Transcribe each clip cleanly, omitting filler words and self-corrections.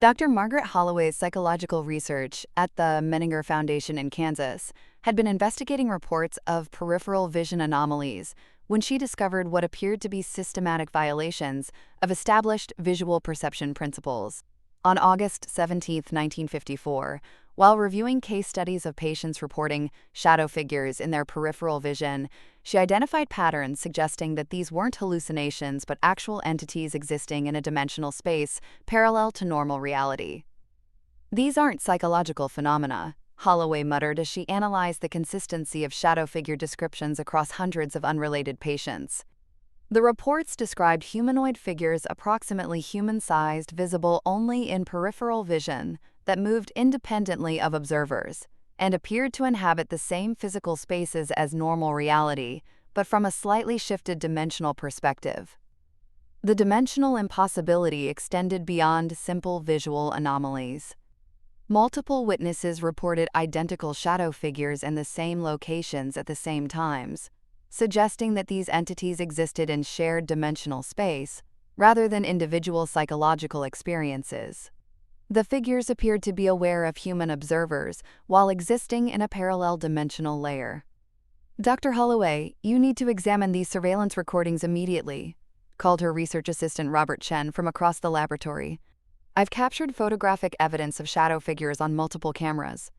Dr. Margaret Holloway's psychological research at the Menninger Foundation in Kansas had been investigating reports of peripheral vision anomalies when she discovered what appeared to be systematic violations of established visual perception principles. On August 17, 1954, while reviewing case studies of patients reporting shadow figures in their peripheral vision, she identified patterns suggesting that these weren't hallucinations but actual entities existing in a dimensional space parallel to normal reality. "These aren't psychological phenomena," Holloway muttered as she analyzed the consistency of shadow figure descriptions across hundreds of unrelated patients. The reports described humanoid figures approximately human-sized, visible only in peripheral vision, that moved independently of observers, and appeared to inhabit the same physical spaces as normal reality, but from a slightly shifted dimensional perspective. The dimensional impossibility extended beyond simple visual anomalies. Multiple witnesses reported identical shadow figures in the same locations at the same times, suggesting that these entities existed in shared dimensional space rather than individual psychological experiences. The figures appeared to be aware of human observers while existing in a parallel dimensional layer. "Dr. Holloway, you need to examine these surveillance recordings immediately," called her research assistant Robert Chen from across the laboratory. "I've captured photographic evidence of shadow figures on multiple cameras.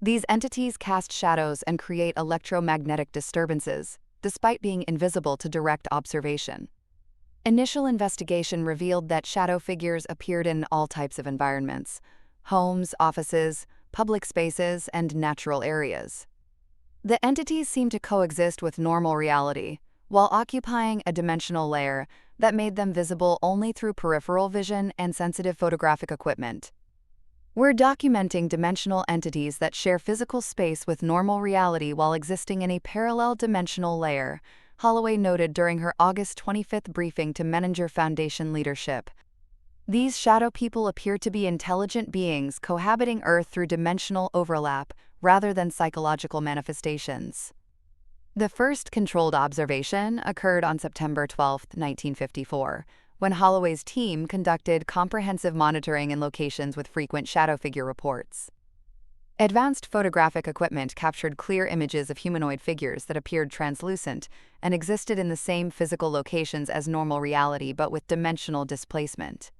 These entities cast shadows and create electromagnetic disturbances, despite being invisible to direct observation." Initial investigation revealed that shadow figures appeared in all types of environments: homes, offices, public spaces, and natural areas. The entities seemed to coexist with normal reality, while occupying a dimensional layer that made them visible only through peripheral vision and sensitive photographic equipment. "We're documenting dimensional entities that share physical space with normal reality while existing in a parallel dimensional layer," Holloway noted during her August 25 briefing to Menninger Foundation leadership. "These shadow people appear to be intelligent beings cohabiting Earth through dimensional overlap rather than psychological manifestations." The first controlled observation occurred on September 12, 1954, when Holloway's team conducted comprehensive monitoring in locations with frequent shadow figure reports. Advanced photographic equipment captured clear images of humanoid figures that appeared translucent and existed in the same physical locations as normal reality but with dimensional displacement.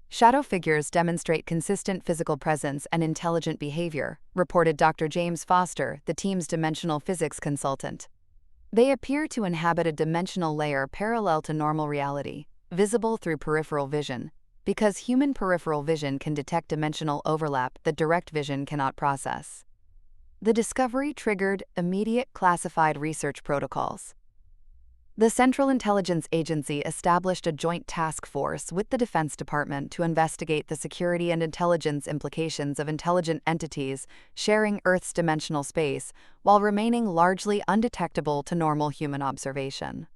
"Shadow figures demonstrate consistent physical presence and intelligent behavior," reported Dr. James Foster, the team's dimensional physics consultant. "They appear to inhabit a dimensional layer parallel to normal reality, visible through peripheral vision, because human peripheral vision can detect dimensional overlap that direct vision cannot process." The discovery triggered immediate classified research protocols. The Central Intelligence Agency established a joint task force with the Defense Department to investigate the security and intelligence implications of intelligent entities sharing Earth's dimensional space while remaining largely undetectable to normal human observation.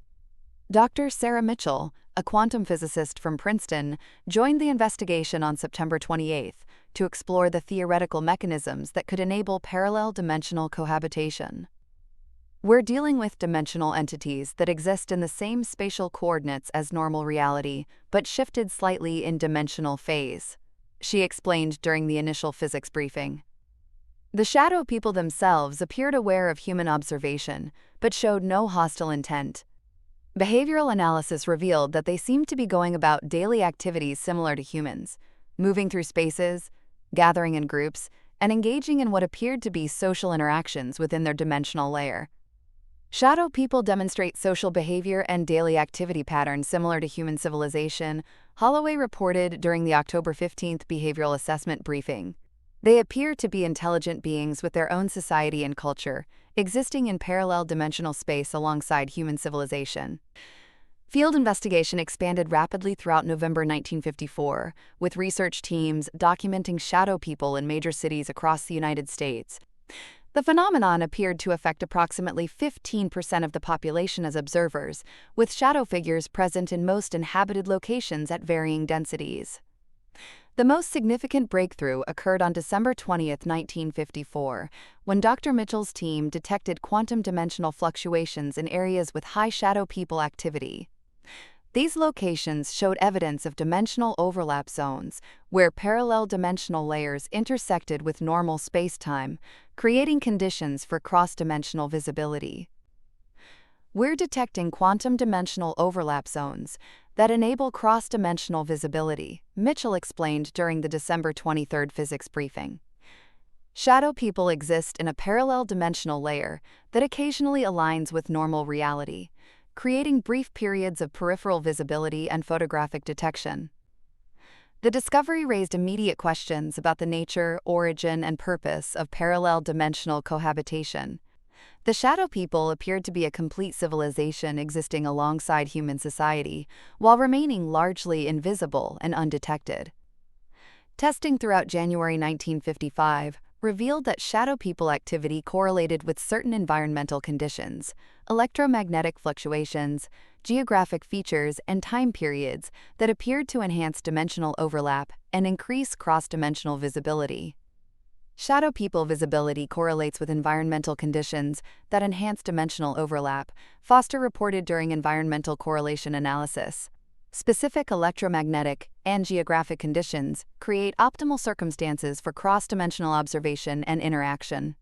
Dr. Sarah Mitchell, a quantum physicist from Princeton, joined the investigation on September 28 to explore the theoretical mechanisms that could enable parallel dimensional cohabitation. "We're dealing with dimensional entities that exist in the same spatial coordinates as normal reality, but shifted slightly in dimensional phase," she explained during the initial physics briefing. "The shadow people themselves appeared aware of human observation, but showed no hostile intent. Behavioral analysis revealed that they seemed to be going about daily activities similar to humans, moving through spaces, gathering in groups, and engaging in what appeared to be social interactions within their dimensional layer. Shadow people demonstrate social behavior and daily activity patterns similar to human civilization," Holloway reported during the October 15 behavioral assessment briefing. "They appear to be intelligent beings with their own society and culture, existing in parallel dimensional space alongside human civilization." Field investigation expanded rapidly throughout November 1954, with research teams documenting shadow people in major cities across the United States. The phenomenon appeared to affect approximately 15% of the population as observers, with shadow figures present in most inhabited locations at varying densities. The most significant breakthrough occurred on December 20, 1954, when Dr. Mitchell's team detected quantum dimensional fluctuations in areas with high shadow people activity. These locations showed evidence of dimensional overlap zones, where parallel dimensional layers intersected with normal spacetime, creating conditions for cross-dimensional visibility. We're detecting quantum dimensional overlap zones that enable cross-dimensional visibility, Mitchell explained during the December 23 physics briefing. Shadow people exist in a parallel dimensional layer that occasionally aligns with normal reality, creating brief periods of peripheral visibility and photographic detection. The discovery raised immediate questions about the nature, origin, and purpose of parallel dimensional cohabitation. The shadow people appeared to be a complete civilization existing alongside human society, while remaining largely invisible and undetected. Testing throughout January 1955 revealed that shadow people activity correlated with certain environmental conditions, electromagnetic fluctuations, geographic features, and time periods that appeared to enhance dimensional overlap and increase cross-dimensional visibility. Shadow people visibility correlates with environmental conditions that enhance dimensional overlap, Foster reported during environmental correlation analysis. Specific electromagnetic and geographic conditions create optimal circumstances for cross-dimensional observation and interaction.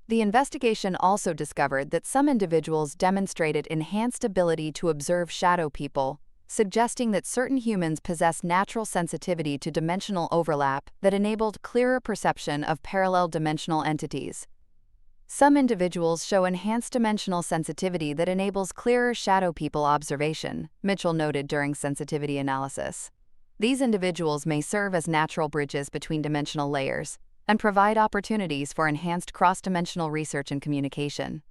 The investigation also discovered that some individuals demonstrated enhanced ability to observe shadow people, suggesting that certain humans possess natural sensitivity to dimensional overlap that enabled clearer perception of parallel dimensional entities. Some individuals show enhanced dimensional sensitivity that enables clearer shadow people observation, Mitchell noted during sensitivity analysis. These individuals may serve as natural bridges between dimensional layers and provide opportunities for enhanced cross-dimensional research and communication.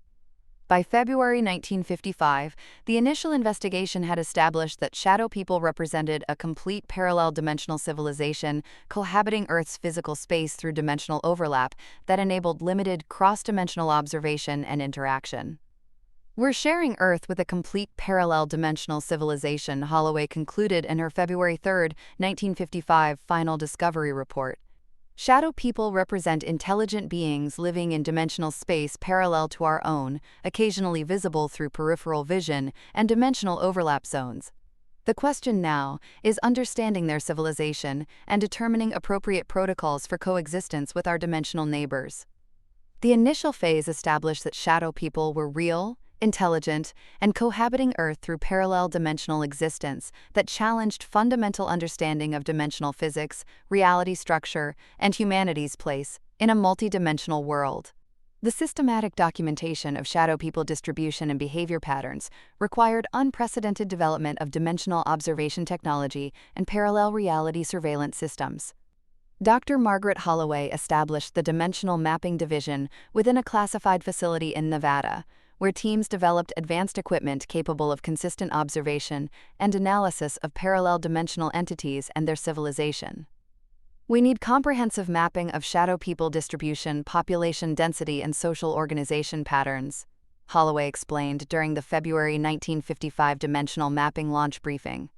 By February 1955, the initial investigation had established that shadow people represented a complete parallel dimensional civilization cohabiting Earth's physical space through dimensional overlap that enabled limited cross-dimensional observation and interaction. We're sharing Earth with a complete parallel dimensional civilization, Holloway concluded in her February 3, 1955 final discovery report. Shadow people represent intelligent beings living in dimensional space parallel to our own, occasionally visible through peripheral vision and dimensional overlap zones. The question now is understanding their civilization and determining appropriate protocols for coexistence with our dimensional neighbors. The initial phase established that shadow people were real, intelligent, and cohabiting Earth through parallel dimensional existence that challenged fundamental understanding of dimensional physics, reality structure, and humanity's place in a multidimensional world. The systematic documentation of shadow people distribution and behavior patterns required unprecedented development of dimensional observation technology and parallel reality surveillance systems. Dr. Margaret Holloway established the Dimensional Mapping Division within a classified facility in Nevada, where teams developed advanced equipment capable of consistent observation and analysis of parallel dimensional entities and their civilization. We need comprehensive mapping of shadow people distribution, population density, and social organization patterns, Holloway explained during the February 1955 Dimensional Mapping launch briefing.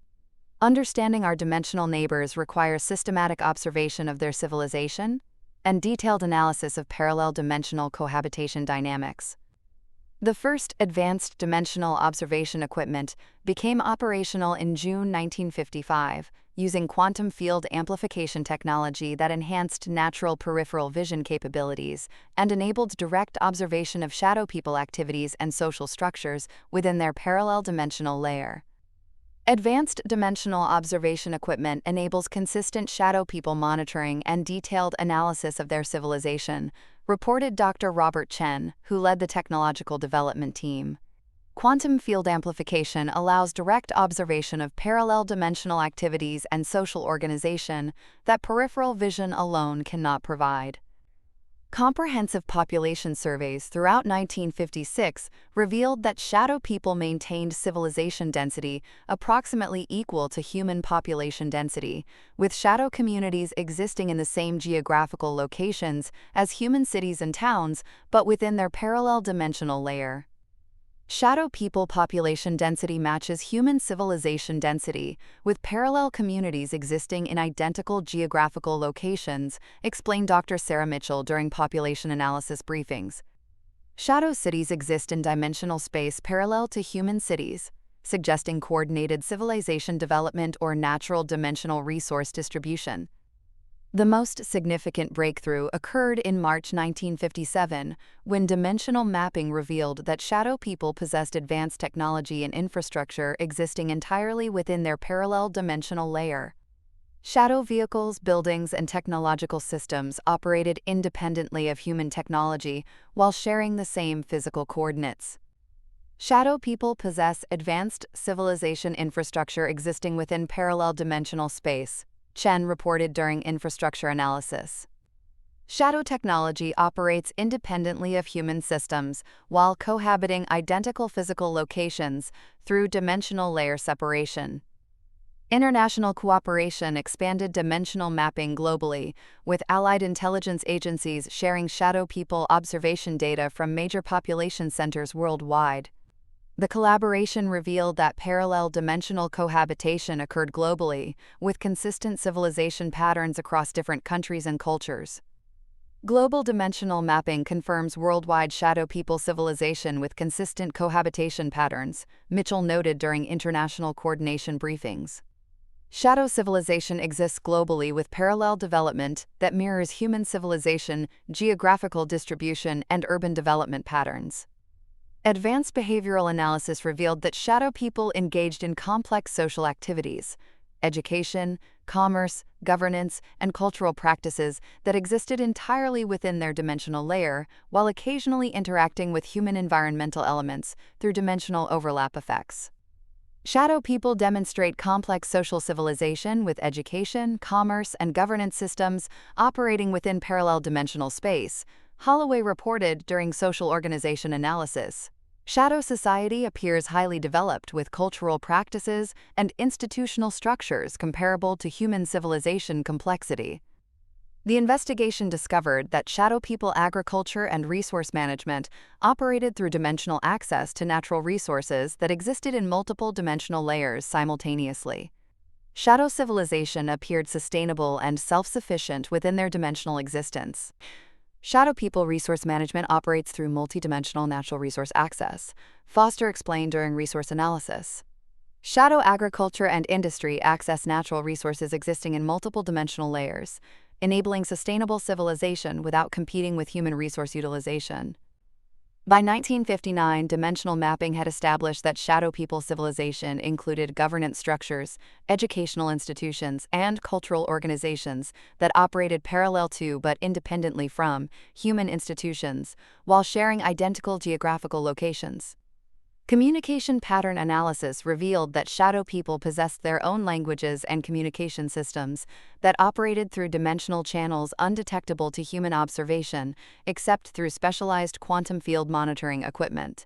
Understanding our dimensional neighbors requires systematic observation of their civilization and detailed analysis of parallel dimensional cohabitation dynamics. The first advanced dimensional observation equipment became operational in June 1955, using quantum field amplification technology that enhanced natural peripheral vision capabilities and enabled direct observation of shadow people activities and social structures within their parallel dimensional layer. Advanced dimensional observation equipment enables consistent shadow people monitoring and detailed analysis of their civilization, reported Dr. Robert Chen, who led the technological development team. Quantum field amplification allows direct observation of parallel dimensional activities and social organization that peripheral vision alone cannot provide. Comprehensive population surveys throughout 1956 revealed that shadow people maintained civilization density approximately equal to human population density, with shadow communities existing in the same geographical locations as human cities and towns, but within their parallel dimensional layer. Shadow people population density matches human civilization density, with parallel communities existing in identical geographical locations, explained Dr. Sarah Mitchell during population analysis briefings. Shadow cities exist in dimensional space parallel to human cities. suggesting coordinated civilization development or natural dimensional resource distribution. The most significant breakthrough occurred in March 1957, when dimensional mapping revealed that shadow people possessed advanced technology and infrastructure existing entirely within their parallel dimensional layer. Shadow vehicles, buildings, and technological systems operated independently of human technology while sharing the same physical coordinates. Shadow people possess advanced civilization infrastructure existing within parallel dimensional space, Chen reported during infrastructure analysis. Shadow technology operates independently of human systems while cohabiting identical physical locations through dimensional layer separation. International cooperation expanded dimensional mapping globally, with allied intelligence agencies sharing shadow people observation data from major population centers worldwide. The collaboration revealed that parallel dimensional cohabitation occurred globally, with consistent civilization patterns across different countries and cultures. Global dimensional mapping confirms worldwide shadow people civilization with consistent cohabitation patterns, Mitchell noted during international coordination briefings. Shadow civilization exists globally with parallel development that mirrors human civilization, geographical distribution, and urban development patterns. Advanced behavioral analysis revealed that shadow people engaged in complex social activities, education, commerce, governance, and cultural practices that existed entirely within their dimensional layer, while occasionally interacting with human environmental elements through dimensional overlap effects. Shadow people demonstrate complex social civilization with education, commerce, and governance systems operating within parallel dimensional space, Holloway reported during social organization analysis. Shadow society appears highly developed with cultural practices and institutional structures comparable to human civilization complexity. The investigation discovered that shadow people agriculture and resource management operated through dimensional access to natural resources that existed in multiple dimensional layers simultaneously. Shadow civilization appeared sustainable and self-sufficient within their dimensional existence. Shadow people resource management operates through multidimensional natural resource access, Foster explained during resource analysis. Shadow agriculture and industry access natural resources existing in multiple dimensional layers, enabling sustainable civilization without competing with human resource utilization. By 1959, dimensional mapping had established that shadow people civilization included governance structures, educational institutions, and cultural organizations that operated parallel to but independently from human institutions, while sharing identical geographical locations. Communication pattern analysis revealed that shadow people possessed their own languages and communication systems that operated through dimensional channels undetectable to human observation, except through specialized quantum field monitoring equipment.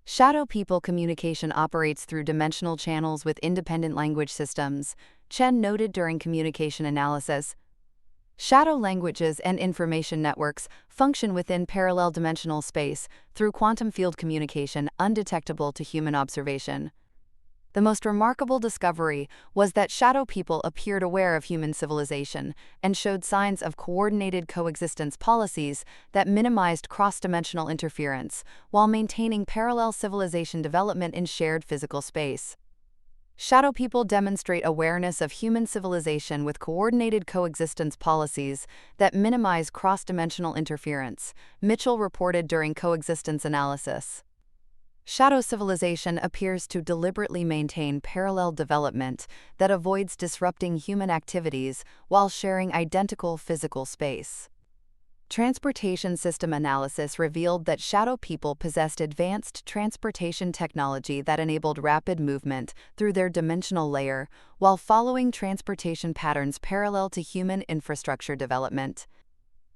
Shadow people communication operates through dimensional channels with independent language systems, Chen noted during communication analysis. Shadow languages and information networks function within parallel dimensional space through quantum field communication undetectable to human observation. The most remarkable discovery was that shadow people appeared aware of human civilization and showed signs of coordinated coexistence policies that minimized cross-dimensional interference while maintaining parallel civilization development in shared physical space. Shadow people demonstrate awareness of human civilization with coordinated coexistence policies that minimize cross-dimensional interference, Mitchell reported during coexistence analysis. Shadow civilization appears to deliberately maintain parallel development that avoids disrupting human activities while sharing identical physical space. Transportation system analysis revealed that shadow people possessed advanced transportation technology that enabled rapid movement through their dimensional layer while following transportation patterns parallel to human infrastructure development.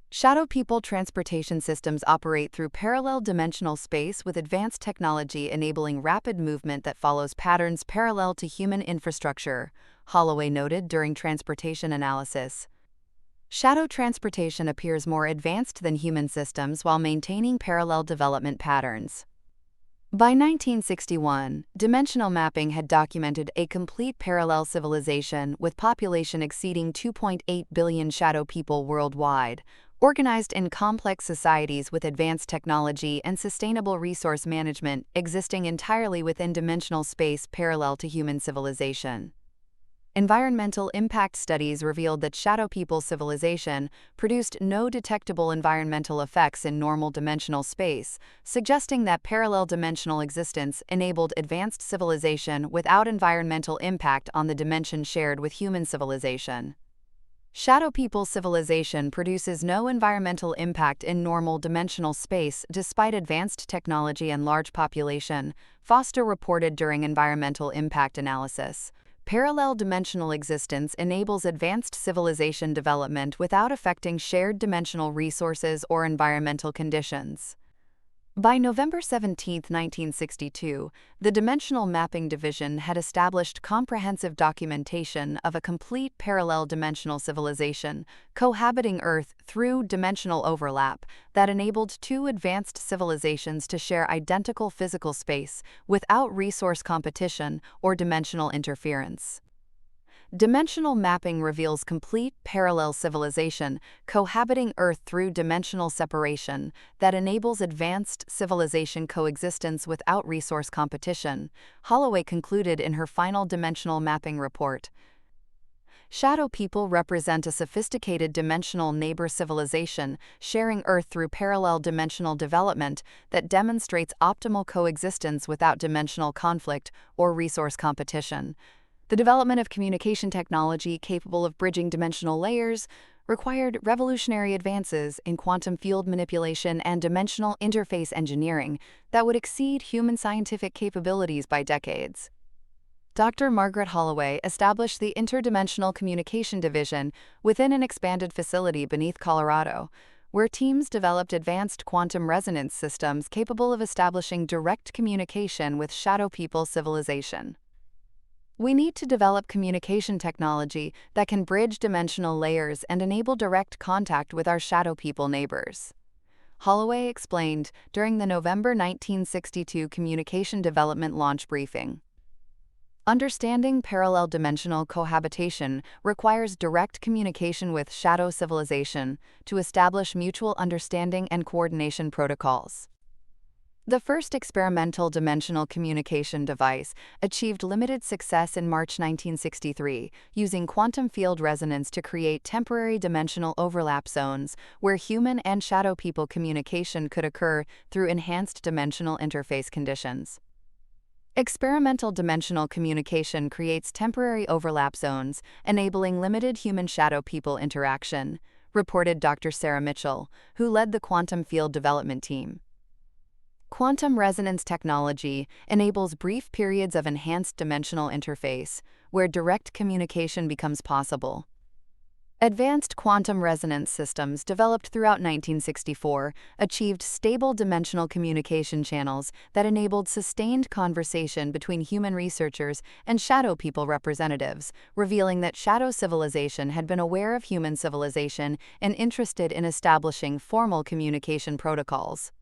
Shadow people transportation systems operate through parallel dimensional space with advanced technology enabling rapid movement that follows patterns parallel to human infrastructure, Holloway noted during transportation analysis. Shadow transportation appears more advanced than human systems while maintaining parallel development patterns. By 1961, dimensional mapping had documented a complete parallel civilization with population exceeding 2.8 billion shadow people worldwide, Organized in complex societies with advanced technology and sustainable resource management existing entirely within dimensional space parallel to human civilization. Environmental impact studies revealed that shadow people civilization produced no detectable environmental effects in normal dimensional space, suggesting that parallel dimensional existence enabled advanced civilization without environmental impact on the dimension shared with human civilization. Shadow people civilization produces no environmental impact in normal dimensional space despite advanced technology and large population, Foster reported during environmental impact analysis. Parallel dimensional existence enables advanced civilization development without affecting shared dimensional resources or environmental conditions. By November 17, 1962, the Dimensional Mapping Division had established comprehensive documentation of a complete parallel dimensional civilization cohabiting Earth through dimensional overlap that enabled two advanced civilizations to share identical physical space without resource competition or dimensional interference. Dimensional mapping reveals complete parallel civilization cohabiting Earth through dimensional separation that enables advanced civilization coexistence without resource competition, Holloway concluded in her final dimensional mapping report. Shadow people represent a sophisticated dimensional neighbor civilization sharing Earth through parallel dimensional development that demonstrates optimal coexistence without dimensional conflict or resource competition. The development of communication technology capable of bridging dimensional layers required revolutionary advances in quantum field manipulation and dimensional interface engineering that would exceed human scientific capabilities by decades. Dr. Margaret Holloway established the Interdimensional Communication Division within an expanded facility beneath Colorado, where teams developed advanced quantum resonance systems capable of establishing direct communication with shadow people civilization. We need to develop communication technology that can bridge dimensional layers and enable direct contact with our shadow people neighbors, Holloway explained during the November 1962 Communication Development Launch Briefing. Understanding parallel dimensional cohabitation requires direct communication with shadow civilization to establish mutual understanding and coordination protocols. The first experimental dimensional communication device achieved limited success in March 1963, using quantum field resonance to create temporary dimensional overlap zones where human and shadow people communication could occur through enhanced dimensional interface conditions. Experimental dimensional communication creates temporary overlap zones, enabling limited human-shadow people interaction, reported Dr. Sarah Mitchell, who led the quantum field development team. Quantum resonance technology enables brief periods of enhanced dimensional interface, where direct communication becomes possible. Advanced quantum resonance systems developed throughout 1964 achieved stable dimensional communication channels that enabled sustained conversation between human researchers and shadow people representatives, revealing that shadow civilization had been aware of human civilization and interested in establishing formal communication protocols.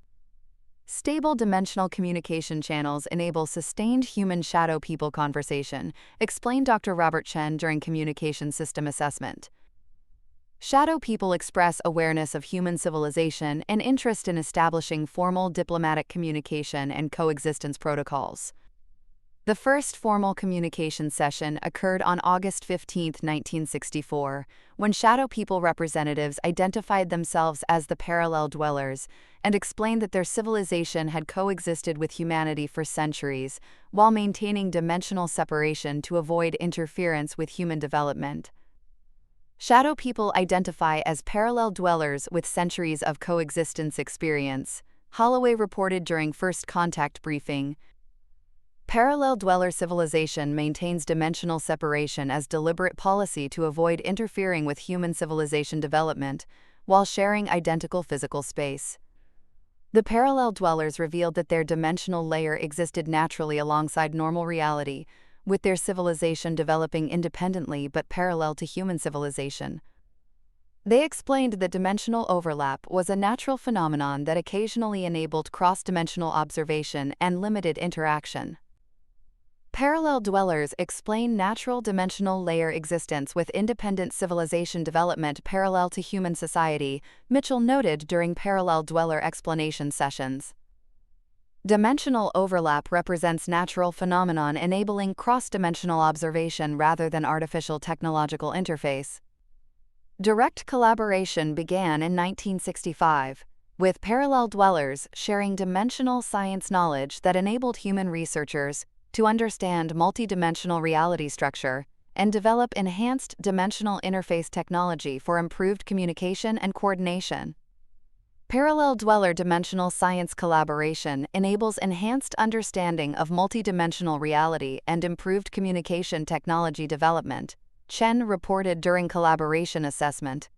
Stable dimensional communication channels enable sustained human-shadow people conversation, explained Dr. Robert Chen during communication system assessment. Shadow people express awareness of human civilization and interest in establishing formal diplomatic communication and coexistence protocols. The first formal communication session occurred on August 15, 1964, when shadow people representatives identified themselves as the parallel dwellers and explained that their civilization had coexisted with humanity for centuries while maintaining dimensional separation to avoid interference with human development. Shadow people identify as parallel dwellers with centuries of coexistence experience, Holloway reported during first contact briefing. Parallel dweller civilization maintains dimensional separation as deliberate policy to avoid interfering with human civilization development, while sharing identical physical space. The parallel dwellers revealed that their dimensional layer existed naturally alongside normal reality, with their civilization developing independently but parallel to human civilization. They explained that dimensional overlap was a natural phenomenon that occasionally enabled cross-dimensional observation and limited interaction. Parallel dwellers explain natural dimensional layer existence with independent civilization development parallel to human society, Mitchell noted during parallel dweller explanation sessions. Dimensional overlap represents natural phenomenon enabling cross-dimensional observation rather than artificial technological interface. Direct collaboration began in 1965, with parallel dwellers sharing dimensional science knowledge that enabled human researchers to understand multidimensional reality structure and develop enhanced dimensional interface technology for improved communication and coordination. Parallel dweller dimensional science collaboration enables enhanced understanding of multidimensional reality and improved communication technology development, Chen reported during collaboration assessment.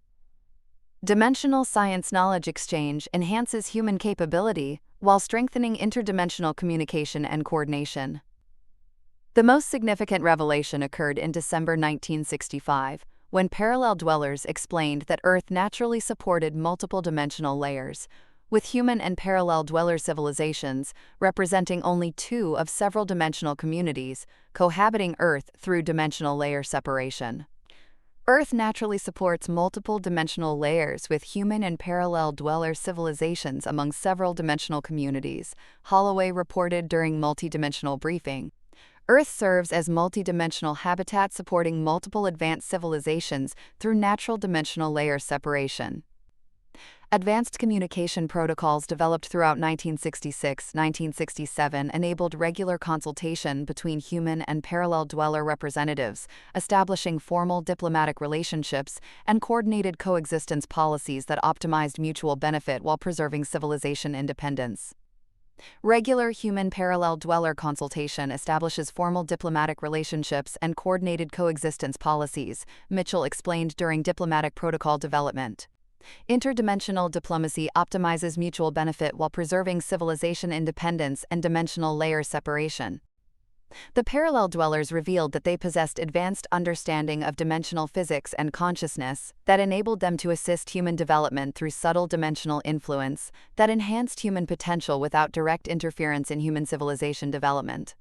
Dimensional science knowledge exchange enhances human capability while strengthening interdimensional communication and coordination. The most significant revelation occurred in December 1965, when parallel dwellers explained that Earth naturally supported multiple dimensional layers, with human and parallel dweller civilizations representing only two of several dimensional communities cohabiting Earth through dimensional layer separation. Earth naturally supports multiple dimensional layers with human and parallel dweller civilizations among several dimensional communities, Holloway reported during multidimensional briefing. Earth serves as multidimensional habitat supporting multiple advanced civilizations through natural dimensional layer separation. Advanced communication protocols developed throughout 1966-1967 enabled regular consultation between human and parallel dweller representatives, establishing formal diplomatic relationships and coordinated coexistence policies that optimized mutual benefit while preserving civilization independence. Regular human parallel dweller consultation establishes formal diplomatic relationships and coordinated coexistence policies, Mitchell explained during diplomatic protocol development. Interdimensional diplomacy optimizes mutual benefit while preserving civilization independence and dimensional layer separation. The parallel dwellers revealed that they possessed advanced understanding of dimensional physics and consciousness that enabled them to assist human development through subtle dimensional influence that enhanced human potential without direct interference in human civilization development.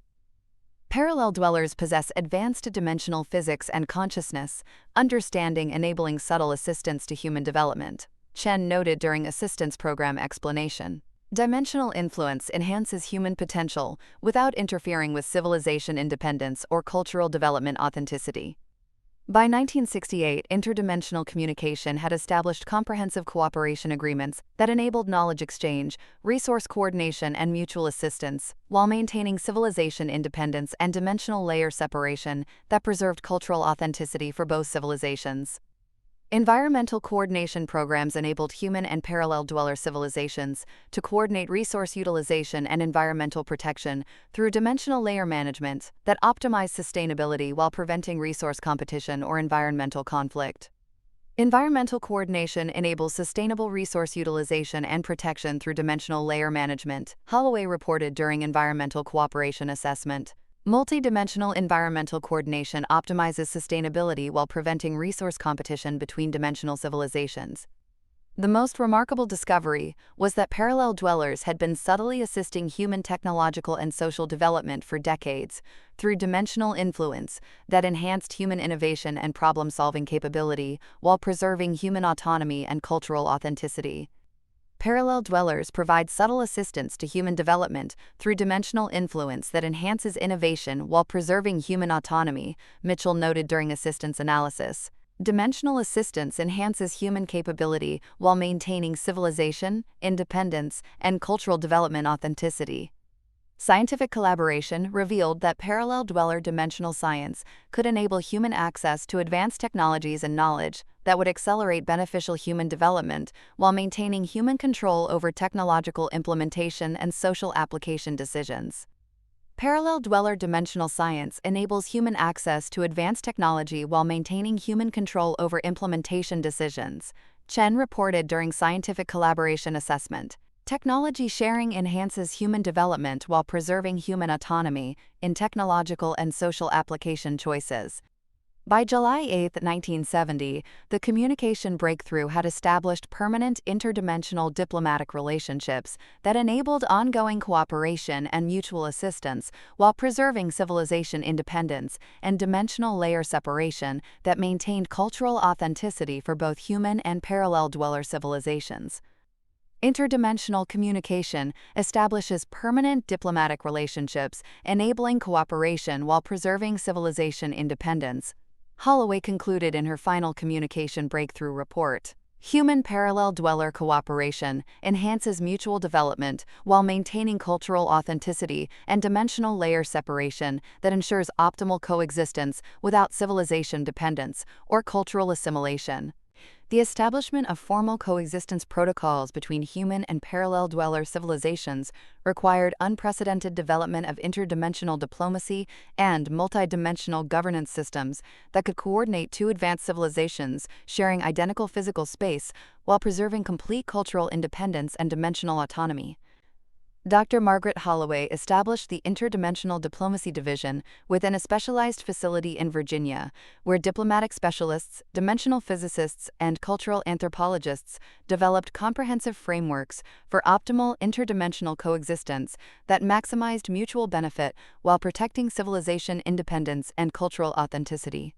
Parallel dwellers possess advanced dimensional physics and consciousness, understanding enabling subtle assistance to human development, Chen noted during assistance program explanation. Dimensional influence enhances human potential without interfering with civilization independence or cultural development authenticity. By 1968, interdimensional communication had established comprehensive cooperation agreements that enabled knowledge exchange, resource coordination, and mutual assistance, while maintaining civilization independence and dimensional layer separation that preserved cultural authenticity for both civilizations. Environmental coordination programs enabled human and parallel dweller civilizations to coordinate resource utilization and environmental protection through dimensional layer management that optimized sustainability while preventing resource competition or environmental conflict. Environmental coordination enables sustainable resource utilization and protection through dimensional layer management, Holloway reported during environmental cooperation assessment. Multidimensional environmental coordination optimizes sustainability while preventing resource competition between dimensional civilizations. The most remarkable discovery was that parallel dwellers had been subtly assisting human technological and social development for decades through dimensional influence that enhanced human innovation and problem-solving capability while preserving human autonomy and cultural authenticity. Parallel dwellers provide subtle assistance to human development through dimensional influence that enhances innovation while preserving human autonomy, Mitchell noted during assistance analysis. Dimensional assistance enhances human capability while maintaining civilization, independence, and cultural development authenticity. Scientific collaboration revealed that parallel dweller dimensional science could enable human access to advanced technologies and knowledge that would accelerate beneficial human development while maintaining human control over technological implementation and social application decisions. Parallel dweller dimensional science enables human access to advanced technology while maintaining human control over implementation decisions, Chen reported during scientific collaboration assessment. Technology sharing enhances human development while preserving human autonomy in technological and social application choices. By July 8, 1970, the communication breakthrough had established permanent interdimensional diplomatic relationships that enabled ongoing cooperation and mutual assistance while preserving civilization independence and dimensional layer separation that maintained cultural authenticity for both human and parallel dweller civilizations. Interdimensional communication establishes permanent diplomatic relationships, enabling cooperation while preserving civilization independence. Holloway concluded in her final communication breakthrough report. Human parallel dweller cooperation enhances mutual development while maintaining cultural authenticity and dimensional layer separation that ensures optimal coexistence without civilization dependence or cultural assimilation. The establishment of formal coexistence protocols between human and parallel dweller civilizations required unprecedented development of interdimensional diplomacy and multidimensional governance systems that could coordinate two advanced civilizations sharing identical physical space while preserving complete cultural independence and dimensional autonomy. Dr. Margaret Holloway established the Interdimensional Diplomacy Division within a specialized facility in Virginia, where diplomatic specialists, dimensional physicists, and cultural anthropologists developed comprehensive frameworks for optimal interdimensional coexistence that maximized mutual benefit while protecting civilization independence and cultural authenticity.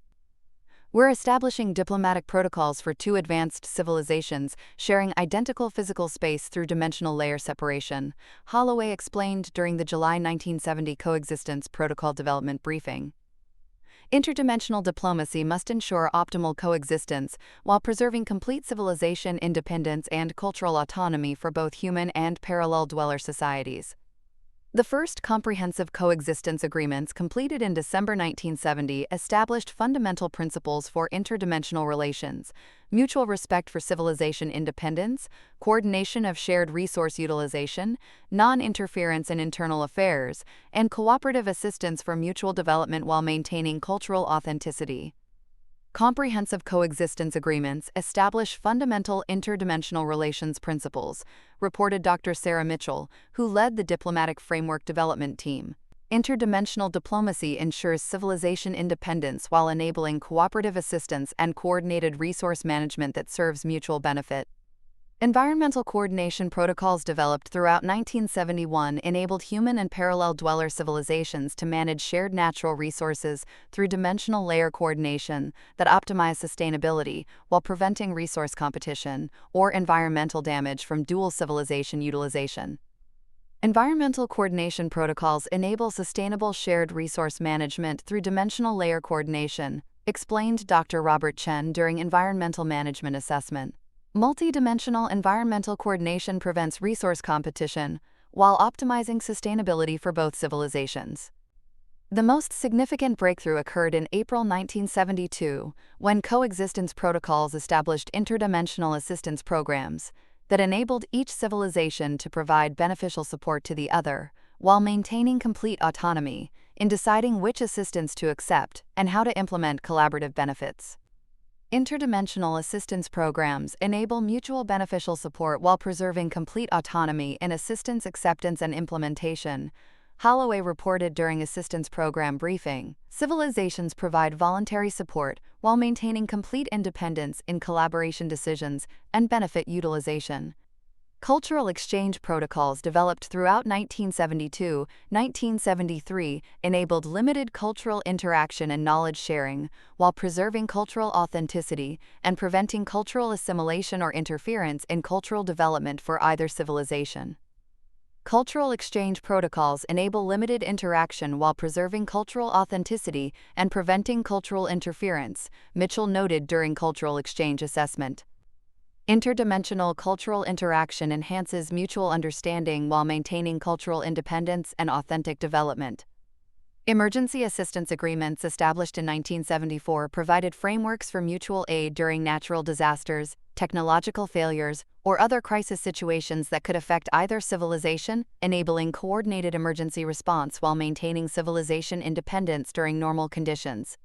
We're establishing diplomatic protocols for two advanced civilizations sharing identical physical space through dimensional layer separation, Holloway explained during the July 1970 Coexistence Protocol Development Briefing. Interdimensional diplomacy must ensure optimal coexistence while preserving complete civilization independence and cultural autonomy for both human and parallel dweller societies. The first comprehensive coexistence agreements completed in December 1970 established fundamental principles for interdimensional relations: mutual respect for civilization independence, coordination of shared resource utilization, non-interference in internal affairs, and cooperative assistance for mutual development while maintaining cultural authenticity. Comprehensive coexistence agreements establish fundamental interdimensional relations principles, reported Dr. Sarah Mitchell, who led the diplomatic framework development team. Interdimensional diplomacy ensures civilization independence while enabling cooperative assistance and coordinated resource management that serves mutual benefit. Environmental coordination protocols developed throughout 1971 enabled human and parallel dweller civilizations to manage shared natural resources through dimensional layer coordination that optimize sustainability while preventing resource competition or environmental damage from dual civilization utilization. Environmental coordination protocols enable sustainable shared resource management through dimensional layer coordination, explained Dr. Robert Chen during environmental management assessment. Multidimensional environmental coordination prevents resource competition while optimizing sustainability for both civilizations. The most significant breakthrough occurred in April 1972, when coexistence protocols established interdimensional assistance programs that enabled each civilization to provide beneficial support to the other, while maintaining complete autonomy in deciding which assistance to accept and how to implement collaborative benefits. Interdimensional assistance programs enable mutual beneficial support while preserving complete autonomy in assistance acceptance and implementation, Holloway reported during assistance program briefing. Civilizations provide voluntary support while maintaining complete independence in collaboration decisions and benefit utilization. Cultural exchange protocols developed throughout 1972-1973 enabled limited cultural interaction and knowledge sharing while preserving cultural authenticity and preventing cultural assimilation or interference in cultural development for either civilization. Cultural exchange protocols enable limited interaction while preserving cultural authenticity and preventing cultural interference, Mitchell noted during cultural exchange assessment. Interdimensional cultural interaction enhances mutual understanding while maintaining cultural independence and authentic development. Emergency assistance agreements established in 1974 provided frameworks for mutual aid during natural disasters, technological failures, or other crisis situations that could affect either civilization, enabling coordinated emergency response while maintaining civilization independence during normal conditions.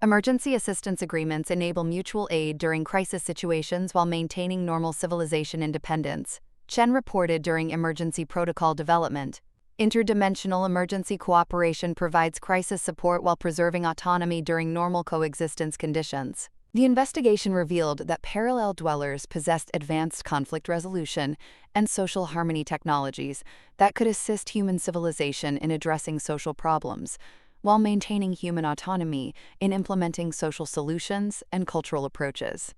Emergency assistance agreements enable mutual aid during crisis situations while maintaining normal civilization independence, Chen reported during emergency protocol development. Interdimensional emergency cooperation provides crisis support while preserving autonomy during normal coexistence conditions. The investigation revealed that parallel dwellers possessed advanced conflict resolution and social harmony technologies that could assist human civilization in addressing social problems, while maintaining human autonomy in implementing social solutions and cultural approaches.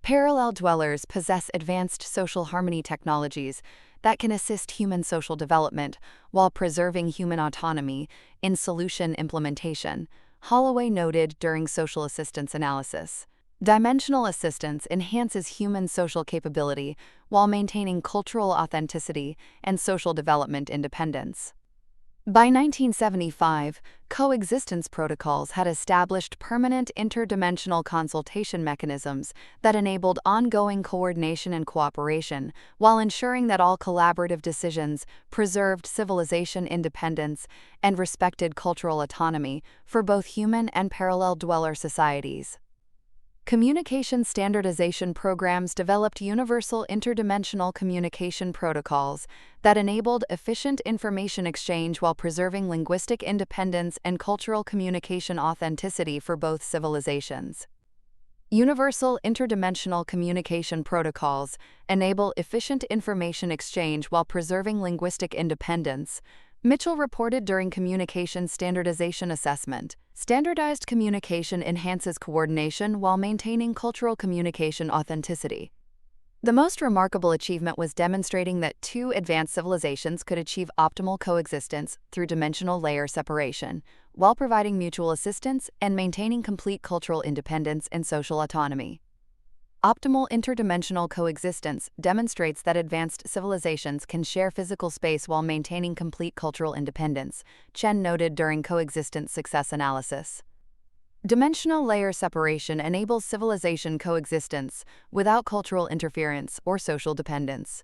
Parallel dwellers possess advanced social harmony technologies that can assist human social development while preserving human autonomy in solution implementation, Holloway noted during social assistance analysis. Dimensional assistance enhances human social capability while maintaining cultural authenticity and social development independence. By 1975, coexistence protocols had established permanent interdimensional consultation mechanisms that enabled ongoing coordination and cooperation, while ensuring that all collaborative decisions preserved civilization independence and respected cultural autonomy for both human and parallel dweller societies. Communication standardization programs developed universal interdimensional communication protocols that enabled efficient information exchange while preserving linguistic independence and cultural communication authenticity for both civilizations. Universal interdimensional communication protocols enable efficient information exchange while preserving linguistic independence, Mitchell reported during communication standardization assessment. Standardized communication enhances coordination while maintaining cultural communication authenticity. The most remarkable achievement was demonstrating that two advanced civilizations could achieve optimal coexistence through dimensional layer separation, while providing mutual assistance and maintaining complete cultural independence and social autonomy. Optimal interdimensional coexistence demonstrates that advanced civilizations can share physical space while maintaining complete cultural independence, Chen noted during coexistence success analysis. Dimensional layer separation enables civilization coexistence without cultural interference or social dependence.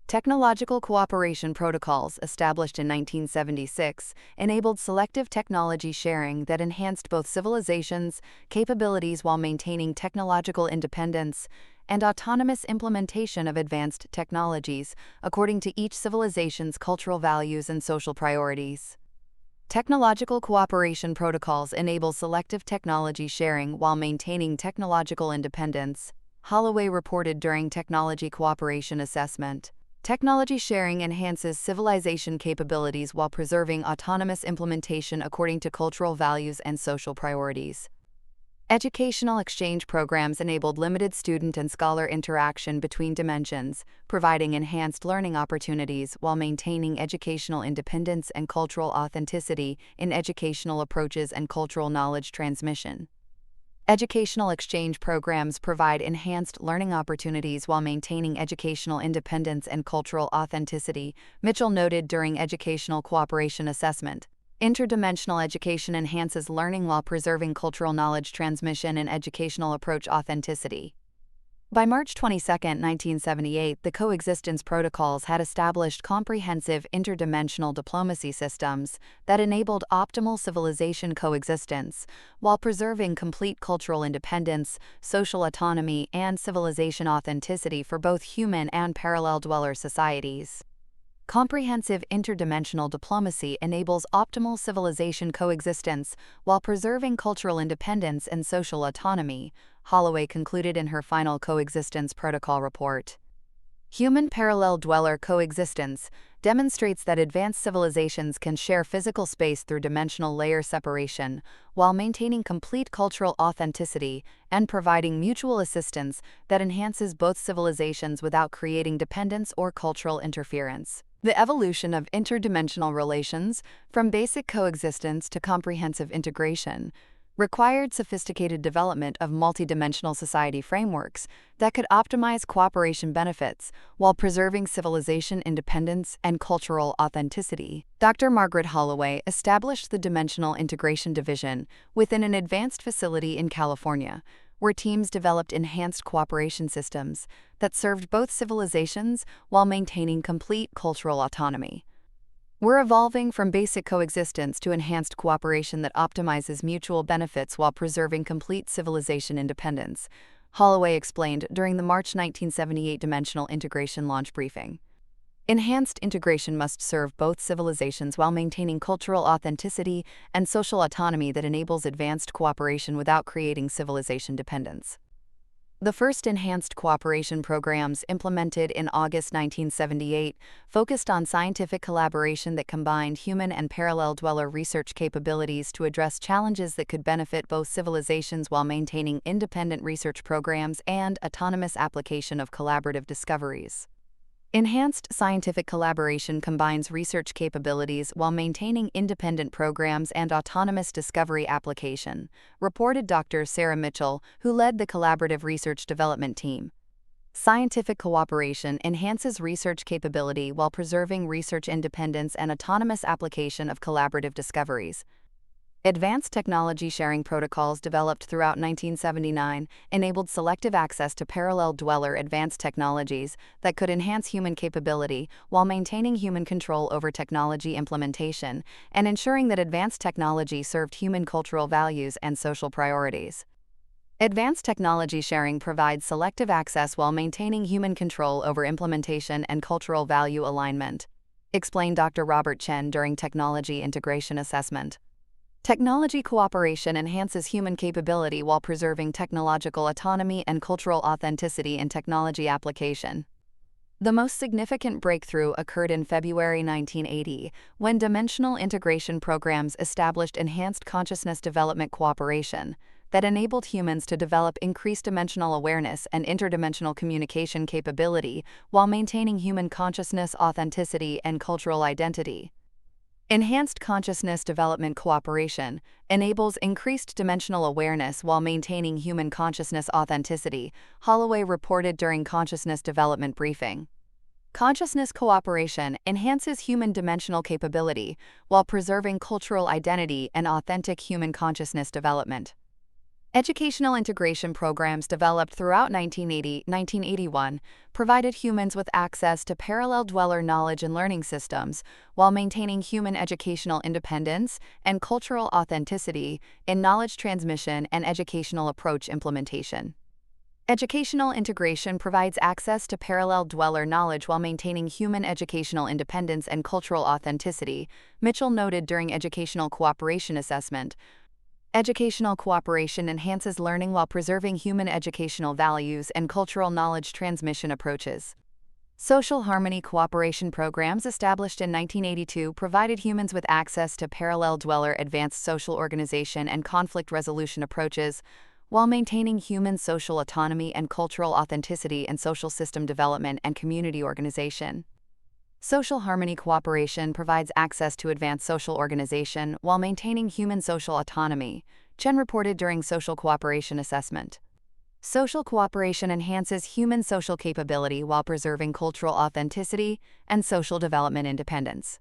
Technological cooperation protocols, established in 1976, enabled selective technology sharing that enhanced both civilizations' capabilities while maintaining technological independence and autonomous implementation of advanced technologies according to each civilization's cultural values and social priorities. Technological cooperation protocols enable selective technology sharing while maintaining technological independence, Holloway reported during technology cooperation assessment. Technology sharing enhances civilization capabilities while preserving autonomous implementation according to cultural values and social priorities. Educational exchange programs enabled limited student and scholar interaction between dimensions, providing enhanced learning opportunities while maintaining educational independence and cultural authenticity in educational approaches and cultural knowledge transmission. Educational exchange programs provide enhanced learning opportunities while maintaining educational independence and cultural authenticity, Mitchell noted during educational cooperation assessment. Interdimensional education enhances learning while preserving cultural knowledge transmission and educational approach authenticity. By March 22, 1978, the coexistence protocols had established comprehensive interdimensional diplomacy systems that enabled optimal civilization coexistence while preserving complete cultural independence, social autonomy, and civilization authenticity for both human and parallel dweller societies. Comprehensive interdimensional diplomacy enables optimal civilization coexistence while preserving cultural independence and social autonomy, Holloway concluded in her final coexistence protocol report. Human parallel dweller coexistence demonstrates that advanced civilizations can share physical space through dimensional layer separation while maintaining complete cultural authenticity and providing mutual assistance that enhances both civilizations without creating dependence or cultural interference. The evolution of interdimensional relations, from basic coexistence to comprehensive integration, required sophisticated development of multidimensional society frameworks that could optimize cooperation benefits while preserving civilization independence and cultural authenticity. Dr. Margaret Holloway established the Dimensional Integration Division within an advanced facility in California, where teams developed enhanced cooperation systems that served both civilizations while maintaining complete cultural autonomy. We're evolving from basic coexistence to enhanced cooperation that optimizes mutual benefits while preserving complete civilization independence, Holloway explained during the March 1978 Dimensional Integration launch briefing. Enhanced integration must serve both civilizations while maintaining cultural authenticity and social autonomy that enables advanced cooperation without creating civilization dependence. The first enhanced cooperation programs, implemented in August 1978, focused on scientific collaboration that combined human and parallel dweller research capabilities to address challenges that could benefit both civilizations while maintaining independent research programs and autonomous application of collaborative discoveries. Enhanced scientific collaboration combines research capabilities while maintaining independent programs and autonomous discovery application, reported Dr. Sarah Mitchell, who led the collaborative research development team. Scientific cooperation enhances research capability while preserving research independence and autonomous application of collaborative discoveries. Advanced technology sharing protocols developed throughout 1979 enabled selective access to parallel dweller advanced technologies that could enhance human capability while maintaining human control over technology implementation and ensuring that advanced technology served human cultural values and social priorities. Advanced technology sharing provides selective access while maintaining human control over implementation and cultural value alignment, explained Dr. Robert Chen during technology integration assessment. Technology cooperation enhances human capability while preserving technological autonomy and cultural authenticity in technology application. The most significant breakthrough occurred in February 1980, when dimensional integration programs established enhanced consciousness development cooperation that enabled humans to develop increased dimensional awareness and interdimensional communication capability while maintaining human consciousness, authenticity, and cultural identity. Enhanced consciousness development cooperation enables increased dimensional awareness while maintaining human consciousness authenticity, Holloway reported during consciousness development briefing. Consciousness cooperation enhances human dimensional capability while preserving cultural identity and authentic human consciousness development. Educational integration programs developed throughout 1980-1981 provided humans with access to parallel dweller knowledge and learning systems while maintaining human educational independence and cultural authenticity in knowledge transmission and educational approach implementation. Educational integration provides access to parallel dweller knowledge while maintaining human educational independence and cultural authenticity, Mitchell noted during educational cooperation assessment. Educational cooperation enhances learning while preserving human educational values and cultural knowledge transmission approaches. Social harmony cooperation programs established in 1982 provided humans with access to parallel dweller advanced social organization and conflict resolution approaches, while maintaining human social autonomy and cultural authenticity in social system development and community organization. Social harmony cooperation provides access to advanced social organization while maintaining human social autonomy, Chen reported during social cooperation assessment. Social cooperation enhances human social capability while preserving cultural authenticity and social development independence.